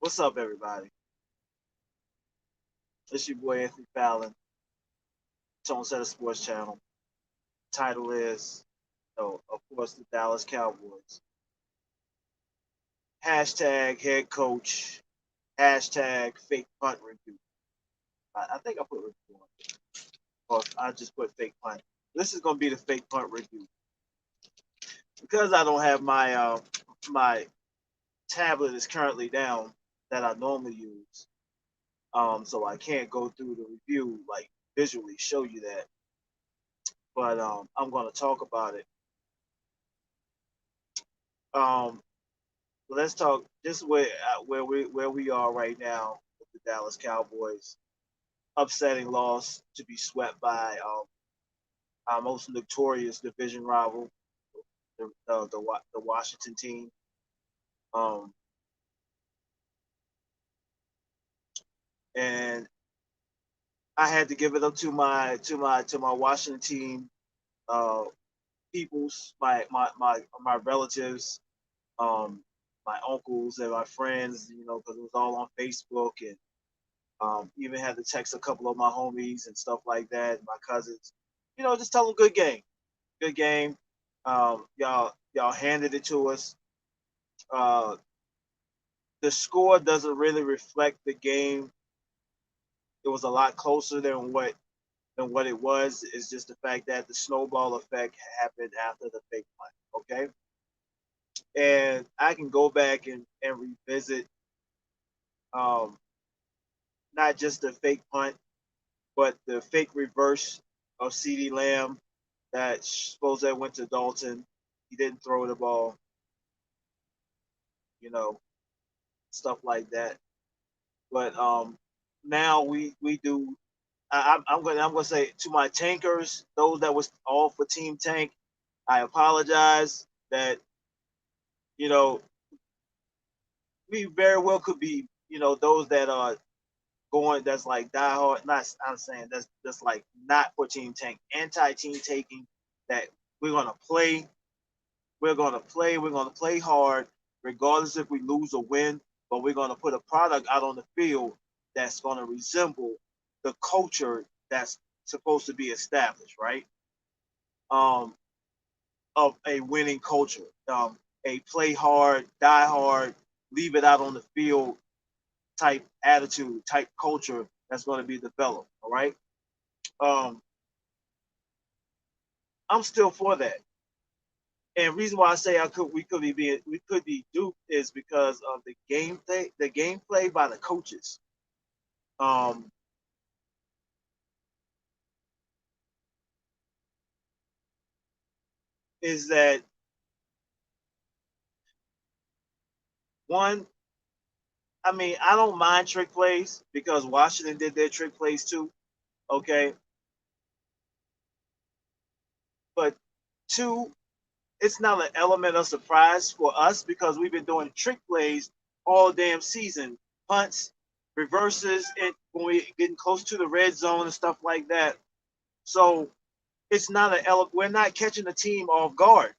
What's up, everybody? It's your boy Anthony Fallon, Tone Setter Sports Channel. Title is, of course, the Dallas Cowboys. Hashtag head coach. Hashtag fake punt review. I think I put review on it, or I just put fake punt. This is going to be the fake punt review because I don't have my tablet is currently down that I normally use. So I can't go through the review like visually show you that, but I'm going to talk about it. Um, let's talk just where we are right now with the Dallas Cowboys. Upsetting loss to be swept by our most notorious division rival, the Washington team. Um, and I had to give it up to my Washington team uh, peoples, my relatives, um, my uncles and my friends. Because it was all on Facebook and even had to text a couple of my homies and stuff like that, my cousins. Just tell them good game, good game. Y'all handed it to us. Uh, the score doesn't really reflect the game. It was a lot closer than what it was. It's just the fact that the snowball effect happened after the fake punt. Okay, and I can go back and revisit um, not just the fake punt, but the fake reverse of CeeDee Lamb that suppose that went to Dalton. He didn't throw the ball, you know, stuff like that. But now we do. I'm gonna say to my tankers, those that was all for Team Tank, I apologize that you know we very well could be those that are going that's like diehard. Not I'm saying that's like not for Team Tank, anti Team Taking. That we're gonna play we're gonna play hard, regardless if we lose or win. But we're gonna put a product out on the field that's gonna resemble the culture that's supposed to be established, right? Um, of a winning culture, a play hard, die hard, leave it out on the field type attitude, type culture that's going to be developed. All right. Um, I'm still for that. And reason why I say we could be duped is because of the gameplay by the coaches. Um, is that one? I mean, I don't mind trick plays because Washington did their trick plays too. Okay, but two, it's not an element of surprise for us because we've been doing trick plays all damn season, punts, reverses, and when we getting close to the red zone and stuff like that. So it's not we're not catching the team off guard,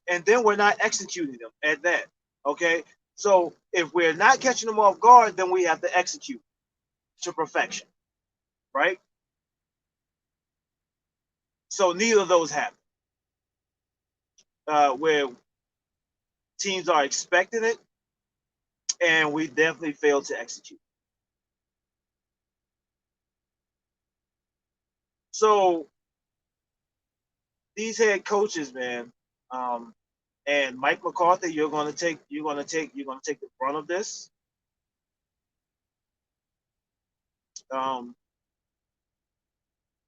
and then we're not executing them at that. Okay, so if we're not catching them off guard, then we have to execute to perfection, right? So neither of those happen. Where teams are expecting it, and we definitely failed to execute. So these head coaches, man, um, and Mike McCarthy, you're gonna take the brunt of this. Um,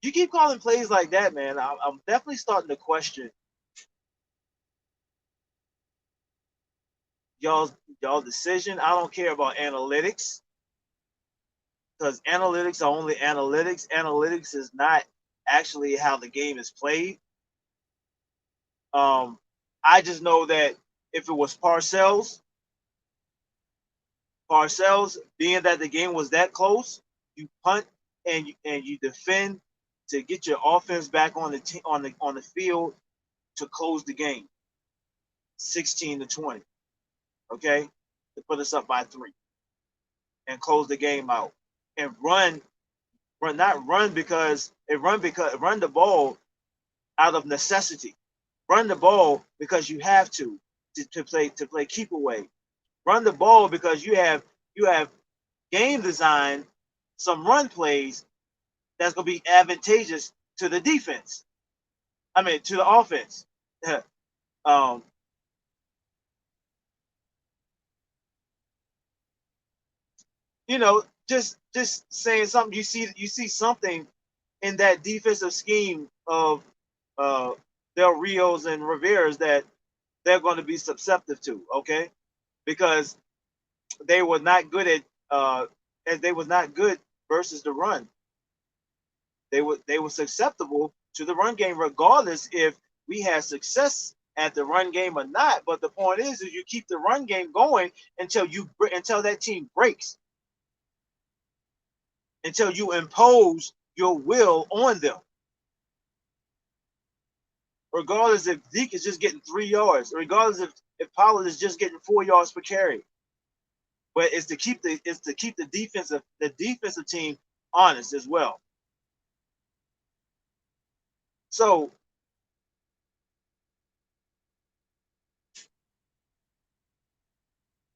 you keep calling plays like that, man. I'm definitely starting to question y'all's y'all decision. I don't care about analytics because analytics are only analytics. Analytics is not actually how the game is played. Um, I just know that if it was Parcells, being that the game was that close, you punt and you defend to get your offense back on the field to close the game, 16-20. Okay, to put us up by 3. and close the game out and not run because run the ball out of necessity. Run the ball because you have to play keep away. Run the ball because you have game design some run plays that's going to be advantageous to the defense. I mean, to the offense. um, just saying something. You see something in that defensive scheme of uh, Del Rios and Rivera's that they're going to be susceptible to. Okay, because they were not good at as they was not good versus the run. They were susceptible to the run game regardless if we had success at the run game or not. But the point is you keep the run game going until that team breaks, until you impose your will on them. Regardless if Zeke is just getting 3 yards, regardless if Pollard is just getting 4 yards per carry. But it's to keep the defensive team honest as well. So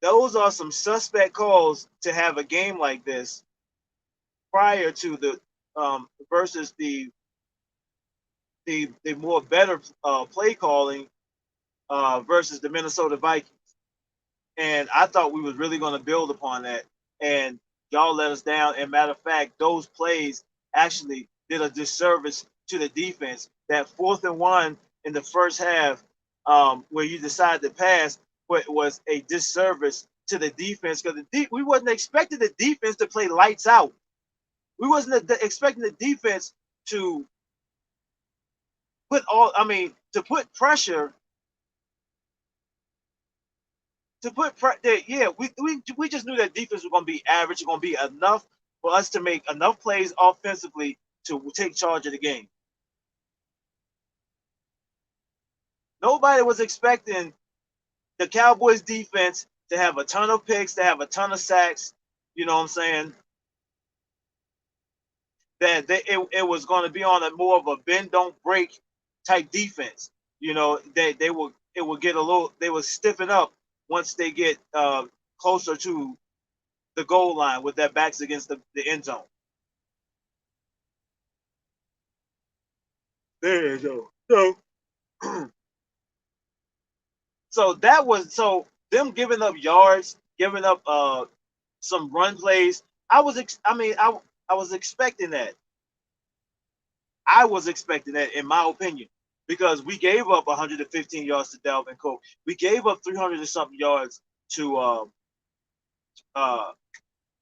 those are some suspect calls to have a game like this prior to the versus the more better play calling versus the Minnesota Vikings. And I thought we was really going to build upon that, and y'all let us down. And matter of fact, those plays actually did a disservice to the defense. That 4th and 1 in the first half, where you decided to pass, but was a disservice to the defense because we wasn't expecting the defense to play lights out. We wasn't expecting the defense to to put pressure yeah, we just knew that defense was going to be average. It's going to be enough for us to make enough plays offensively to take charge of the game. Nobody was expecting the Cowboys defense to have a ton of picks, to have a ton of sacks. You know what I'm saying? It was going to be on a more of a bend don't break type defense. They will stiffen up once they get closer to the goal line with their backs against the end zone. There you go. So them giving up yards, giving up some run plays. I was expecting that. I was expecting that, in my opinion, because we gave up 115 yards to Dalvin Cook. We gave up 300 and something yards to uh,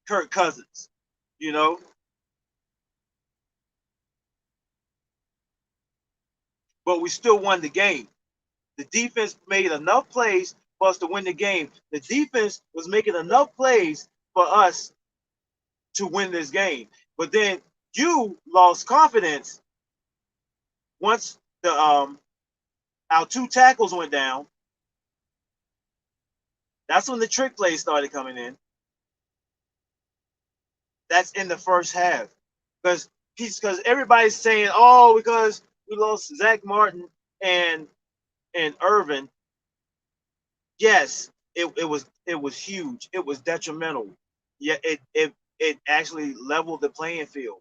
Kirk Cousins. You know, but we still won the game. The defense made enough plays for us to win the game. The defense was making enough plays for us to win this game. But then you lost confidence once the our 2 tackles went down. That's when the trick plays started coming in. That's in the first half. Because everybody's saying, oh, because we lost Zach Martin and Irvin. Yes, it was huge. It was detrimental. Yeah, it actually leveled the playing field.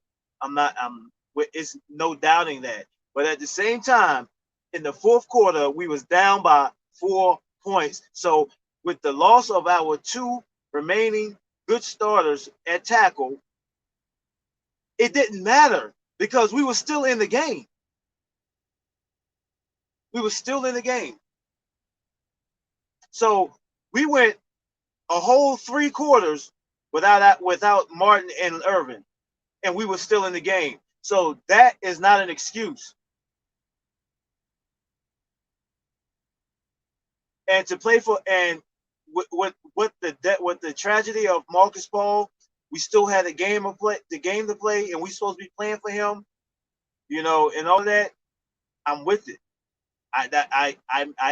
It's no doubting that. But at the same time, in the fourth quarter, we was down by 4 points. So with the loss of our 2 remaining good starters at tackle, it didn't matter because we were still in the game. We were still in the game. So we went a whole 3 quarters without Martin and Irvin, and we were still in the game. So that is not an excuse. And to play for and with the tragedy of Marcus Paul, we still had the game to play, and we supposed to be playing for him, and all that. I'm with it. I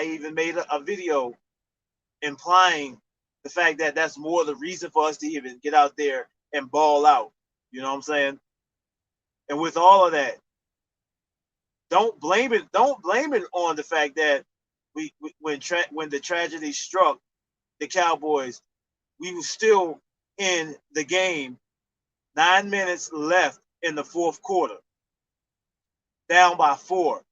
even made a video implying the fact that that's more the reason for us to even get out there and ball out. You know what I'm saying? And with all of that, don't blame it. Don't blame it on the fact that when the tragedy struck the Cowboys, we were still in the game. 9 minutes left in the fourth quarter, down by 4.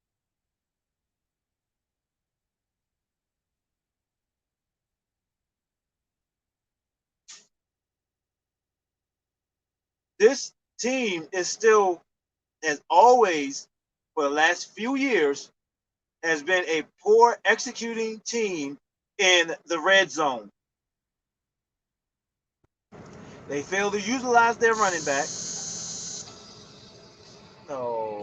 This team is still, as always, for the last few years, has been a poor executing team in the red zone. They fail to utilize their running back. No.